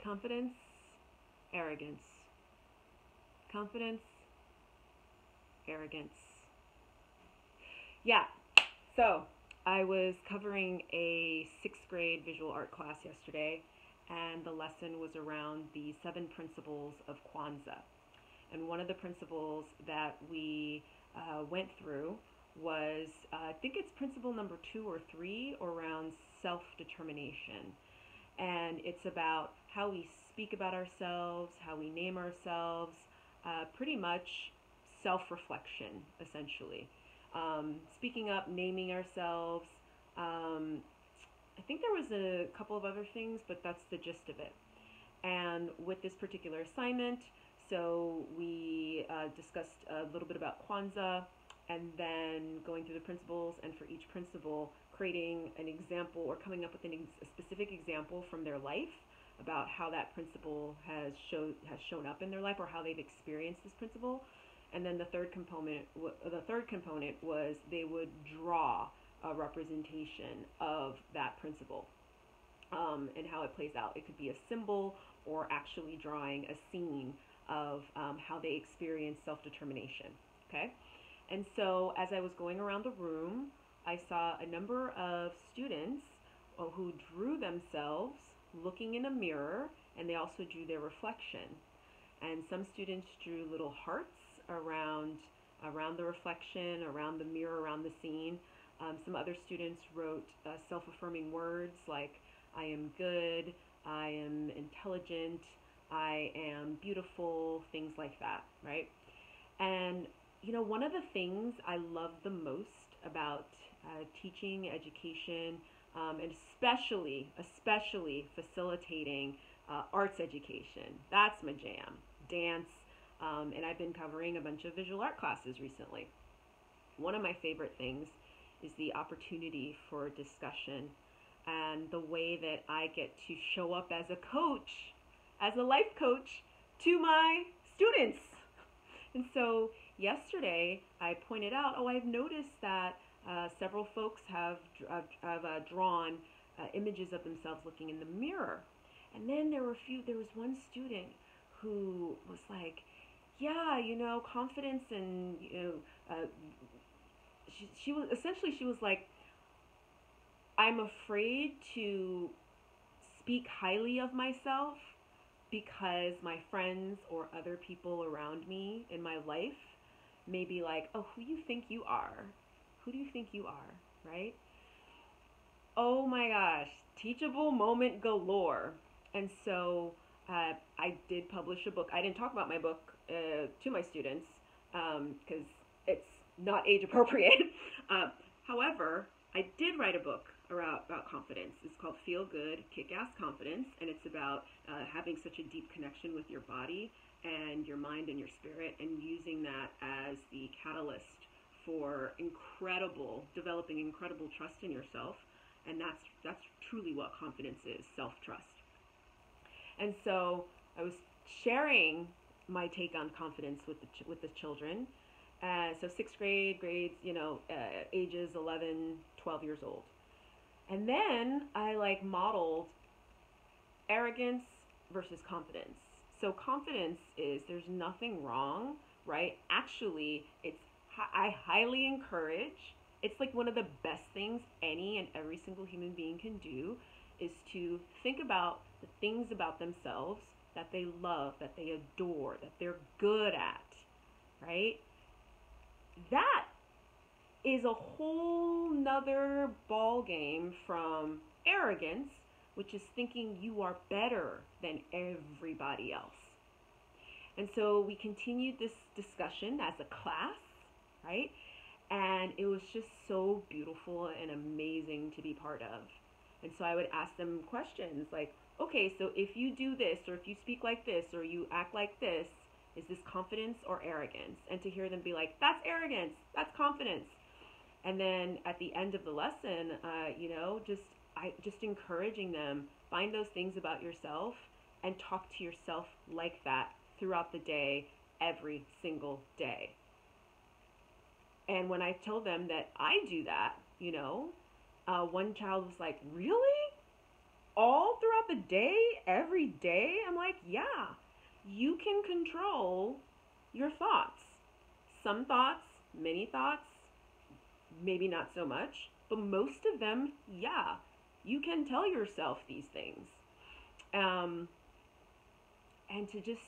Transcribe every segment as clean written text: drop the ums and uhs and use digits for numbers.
Confidence, arrogance. Confidence, arrogance. Yeah, so I was covering a sixth grade visual art class yesterday, and the lesson was around the 7 principles of Kwanzaa. And one of the principles that we went through was, I think it's principle number 2 or 3, around self-determination. And it's about how we speak about ourselves, how we name ourselves, pretty much self-reflection, essentially. Speaking up, naming ourselves. I think there was a couple of other things, but that's the gist of it. And with this particular assignment, so we discussed a little bit about Kwanzaa, and then going through the principles, and for each principle, creating an example or coming up with a specific example from their life about how that principle has shown up in their life, or how they've experienced this principle. And then the third component was they would draw a representation of that principle, and how it plays out. It could be a symbol, or actually drawing a scene of how they experience self-determination. Okay? And so as I was going around the room, I saw a number of students who drew themselves looking in a mirror, and they also drew their reflection. And some students drew little hearts around the reflection, around the mirror, around the scene. Some other students wrote self-affirming words like, I am good, I am intelligent, I am beautiful, things like that, right? And one of the things I love the most about teaching, education, and especially facilitating arts education, that's my jam. Dance, and I've been covering a bunch of visual art classes recently. One of my favorite things is the opportunity for discussion, and the way that I get to show up as a coach, as a life coach, to my students. And so yesterday I pointed out, I've noticed that several folks have drawn images of themselves looking in the mirror. And then there was one student who was like, yeah, confidence, and she was like, I'm afraid to speak highly of myself because my friends or other people around me in my life may be like, oh, who do you think you are? Who do you think you are, right? Oh my gosh, teachable moment galore. And so I did publish a book. I didn't talk about my book to my students because it's not age appropriate. However, I did write a book about confidence. It's called Feel Good, Kick-Ass Confidence, and it's about having such a deep connection with your body and your mind and your spirit, and using that as the catalyst for developing incredible trust in yourself. And that's truly what confidence is, self-trust. And so I was sharing my take on confidence with the children. So sixth grades, ages 11, 12 years old. And then I modeled arrogance versus confidence. So confidence is, there's nothing wrong, right? Actually, I highly encourage, it's like one of the best things any and every single human being can do, is to think about the things about themselves that they love, that they adore, that they're good at, right? That is a whole nother ball game from arrogance, which is thinking you are better than everybody else. And so we continued this discussion as a class, right? And it was just so beautiful and amazing to be part of. And so I would ask them questions like, okay, so if you do this, or if you speak like this, or you act like this, is this confidence or arrogance? And to hear them be like, that's arrogance, that's confidence. And then at the end of the lesson, just encouraging them, find those things about yourself and talk to yourself like that throughout the day, every single day. And when I told them that I do that, one child was like, really? all throughout the day, every day, I'm like, yeah, you can control your thoughts. Some thoughts, many thoughts, maybe not so much, but most of them, yeah, you can tell yourself these things. Um, and to just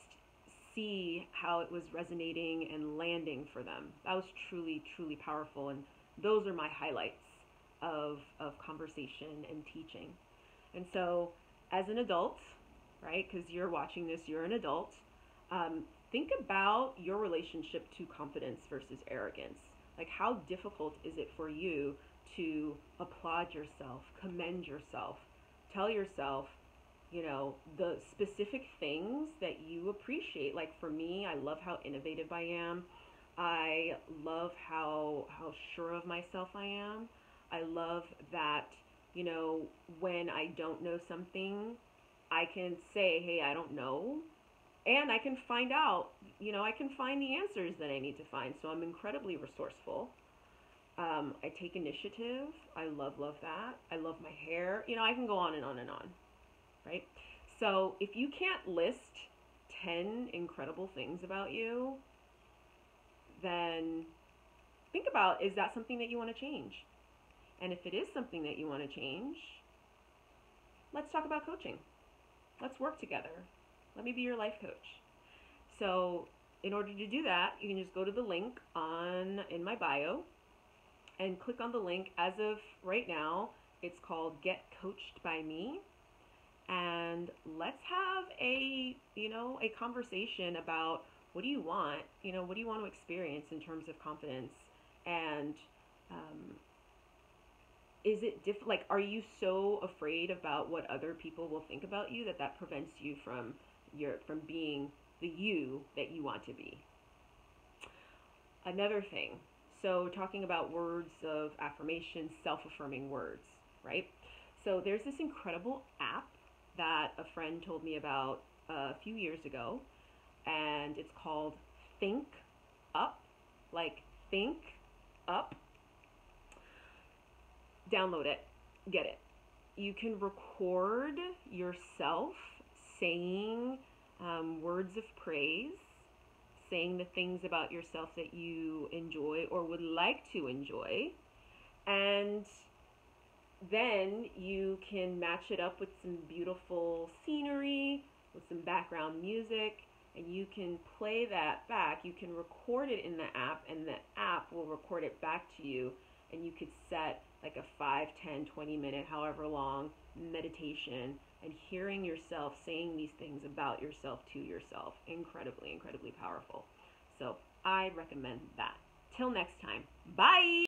see how it was resonating and landing for them, that was truly, truly powerful. And those are my highlights of conversation and teaching. And so, as an adult, right, because you're watching this, you're an adult, think about your relationship to confidence versus arrogance. Like, how difficult is it for you to applaud yourself, commend yourself, tell yourself, the specific things that you appreciate? Like, for me, I love how innovative I am. I love how sure of myself I am. I love that, you know, when I don't know something, I can say, hey, I don't know. And I can find out, I can find the answers that I need to find. So I'm incredibly resourceful. I take initiative. I love that. I love my hair. I can go on and on and on, right? So if you can't list 10 incredible things about you, then think about, is that something that you want to change? And if it is something that you want to change, let's talk about coaching. Let's work together. Let me be your life coach. So in order to do that, you can just go to the link in my bio and click on the link. As of right now, it's called Get Coached by Me. And let's have a conversation about, what do you want? What do you want to experience in terms of confidence? And is it like, are you so afraid about what other people will think about you that prevents you from being the you that you want to be? Another thing, so talking about words of affirmation, self-affirming words, right? So there's this incredible app that a friend told me about a few years ago, and it's called Think Up, like Think Up. Download it, get it. You can record yourself saying words of praise, saying the things about yourself that you enjoy or would like to enjoy, and then you can match it up with some beautiful scenery, with some background music, and you can play that back. You can record it in the app, and the app will record it back to you, and you could set like a 5, 10, 20 minute, however long, meditation, and hearing yourself saying these things about yourself to yourself. Incredibly, incredibly powerful. So I recommend that. Till next time. Bye!